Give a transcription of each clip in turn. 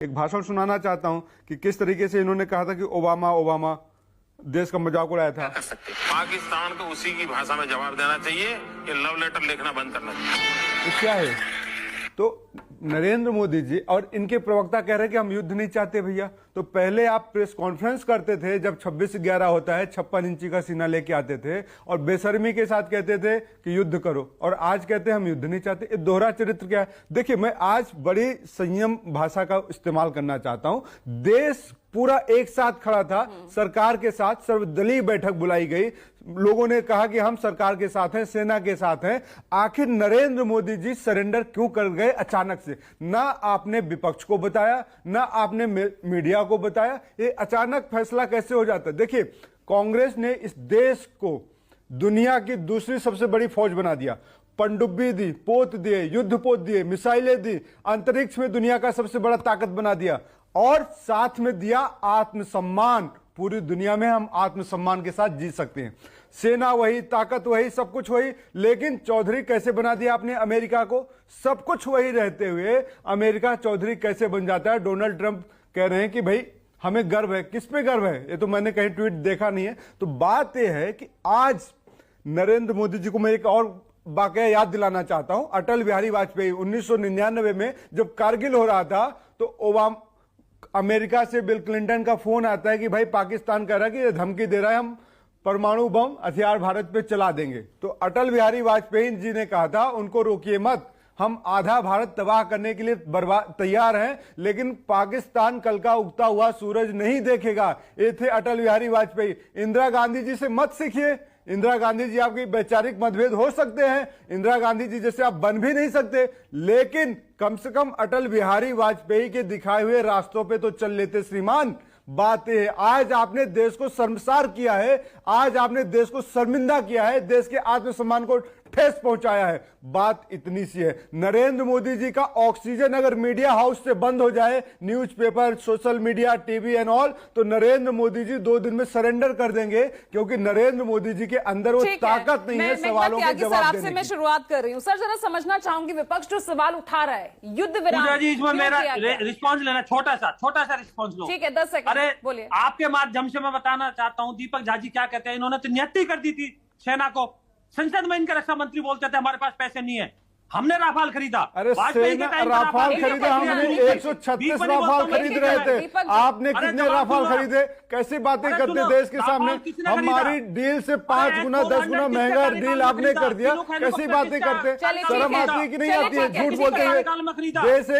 एक भाषण सुनाना चाहता हूं कि किस तरीके से इन्होंने कहा था कि ओबामा देश का मजाक उड़ाया था। पाकिस्तान को उसी की भाषा में जवाब देना चाहिए कि लव लेटर लिखना बंद करना चाहिए। तो क्या है, तो नरेंद्र मोदी जी और इनके प्रवक्ता कह रहे हैं कि हम युद्ध नहीं चाहते भैया। तो पहले आप प्रेस कॉन्फ्रेंस करते थे जब 26/11 होता है, 56 इंची का सीना लेके आते थे और बेशर्मी के साथ कहते थे कि युद्ध करो, और आज कहते हैं हम युद्ध नहीं चाहते। ये दोहरा चरित्र क्या है? देखिए, मैं आज बड़ी संयम भाषा का इस्तेमाल करना चाहता हूं। देश पूरा एक साथ खड़ा था, सरकार के साथ सर्वदलीय बैठक बुलाई गई, लोगों ने कहा कि हम सरकार के साथ हैं, सेना के साथ हैं। आखिर नरेंद्र मोदी जी सरेंडर क्यों कर गए अचानक से? ना आपने विपक्ष को बताया, ना आपने मीडिया को बताया। ये अचानक फैसला कैसे हो जाता है? देखिए, कांग्रेस ने इस देश को दुनिया की दूसरी सबसे बड़ी फौज बना दिया, पनडुब्बी दी, पोत दिए, युद्ध पोत दिए, मिसाइलें दी, अंतरिक्ष में दुनिया का सबसे बड़ा ताकत बना दिया, और साथ में दिया आत्मसम्मान। पूरी दुनिया में हम आत्मसम्मान के साथ जी सकते हैं। सेना वही, ताकत वही, सब कुछ वही, लेकिन चौधरी कैसे बना दिया आपने अमेरिका को? सब कुछ वही रहते हुए अमेरिका चौधरी कैसे बन जाता है? डोनाल्ड ट्रंप कह रहे हैं कि भाई हमें गर्व है। किस पे गर्व है? ये तो मैंने कहीं ट्वीट देखा नहीं है। तो बात यह है कि आज नरेंद्र मोदी जी को मैं एक और वाकया याद दिलाना चाहता हूं। अटल बिहारी वाजपेयी 1999 में जब कारगिल हो रहा था, तो अमेरिका से बिल क्लिंटन का फोन आता है कि भाई पाकिस्तान कह रहा है कि ये धमकी दे रहा है, हम परमाणु बम हथियार भारत पे चला देंगे। तो अटल बिहारी वाजपेयी जी ने कहा था, उनको रोकिए मत, हम आधा भारत तबाह करने के लिए तैयार हैं, लेकिन पाकिस्तान कल का उगता हुआ सूरज नहीं देखेगा। ये थे अटल बिहारी वाजपेयी। इंदिरा गांधी जी से मत सीखिए। इंदिरा गांधी जी आपकी वैचारिक मतभेद हो सकते हैं, इंदिरा गांधी जी जैसे आप बन भी नहीं सकते, लेकिन कम से कम अटल बिहारी वाजपेयी के दिखाए हुए रास्तों पे तो चल लेते श्रीमान। बात है, आज आपने देश को शर्मसार किया है, आज आपने देश को शर्मिंदा किया है, देश के आत्मसम्मान को ठेस पहुंचाया है। बात इतनी सी है। नरेंद्र मोदी जी का ऑक्सीजन अगर मीडिया हाउस से बंद हो जाए, newspaper, social media, TV and all, तो नरेंद्र मोदी जी 2 दिन में सरेंडर कर देंगे, क्योंकि नरेंद्र मोदी जी के अंदर वो ताकत नहीं है सवालों के जवाब देने की। मैं शुरुआत कर रही हूँ सर, जरा समझना चाहूंगी विपक्ष जो सवाल उठा रहा है, युद्ध विराम जी, इसमें मेरा रिस्पॉन्स लेना, छोटा सा रिस्पॉन्स लो। ठीक है, 10 सेकंड। अरे बोलिए। आपके माध्यम से मैं बताना चाहता हूँ, दीपक झा जी क्या कहते हैं, इन्होंने तो नियुक्ति कर दी थी सेना को। संसद में इनके रक्षा मंत्री बोलते थे हमारे पास पैसे नहीं है, हमने राफाल खरीदा। अरे राफाल खरीदा, हमने 136 राफाल खरीद रहे थे। आपने कितने राफाल खरीदे? कैसी बातें करते देश के सामने? हमारी डील से 5 गुना 10 गुना महंगा डील आपने कर दिया। कैसी बातें करते? शर्म आती है कि नहीं आती है झूठ बोलते हुए? देश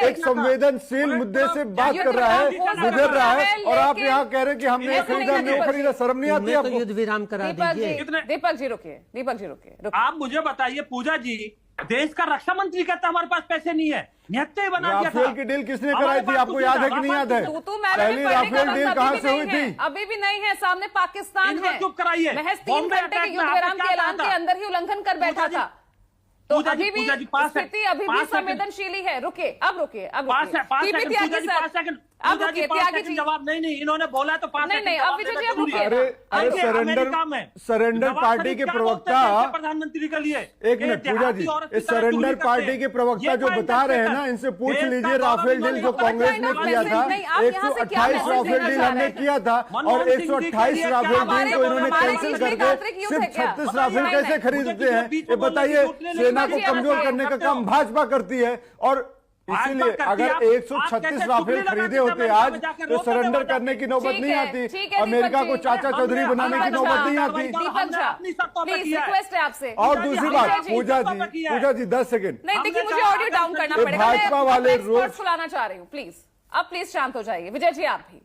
एक संवेदनशील मुद्दे से बात कर रहा है, गुजर रहा है, और आप यहाँ कह रहे हैं कि हमने खरीदा, नहीं खरीदा। शर्म नहीं आती आपको? युद्ध विराम करा दीजिए। दीपक जी रुकिए, दीपक जी रुकिए। आप मुझे बताइए, पूजा जी, देश का रक्षा मंत्री कहता हमारे पास पैसे नहीं है, नियुक्ति बना दिया था। राफेल की डील किसने कराई थी? आपको याद है कि नहीं याद है? पहली राफेल डील कहां से हुई थी? अभी भी नहीं है, सामने पाकिस्तान है। चुप कराइए। महज 3 घंटे के युद्ध विराम के ऐलान के अंदर ही उल्लंघन कर बैठा था। तो अभी भी स्थिति अभी भी संवेदनशील है। रुके, अब रुके, अब जवाब नहीं, इन्होंने बोला तो 5 नहीं, अब विजय जी अब रुकिए। अरे सरेंडर पार्टी के प्रवक्ता, प्रधानमंत्री के लिए एक मिनट पूजा जी, इस सरेंडर पार्टी के प्रवक्ता जो बता रहे हैं ना, इनसे पूछ लीजिए राफेल डील जो कांग्रेस ने किया था, 128 राफेल डील हमने किया था, और 128 राफेल डील को इन्होंने कैंसिल करके सिर्फ 36 राफेल कैसे खरीदते हैं? ये बताइए। सेना को कमजोर करने का काम भाजपा करती है, और इसीलिए अगर 136 राफेल खरीदे होते आज, तो सरेंडर करने की नौबत नहीं आती, अमेरिका को चाचा चौधरी बनाने की नौबत नहीं आती। रिक्वेस्ट है आपसे। और दूसरी बात, पूजा जी 10 सेकंड। नहीं, देखिए मुझे ऑडियो डाउन करना पड़ेगा, भाजपा वाले रोज सुनाना चाह रही हूँ, प्लीज अब प्लीज शांत हो जाइए। विजय जी आप भी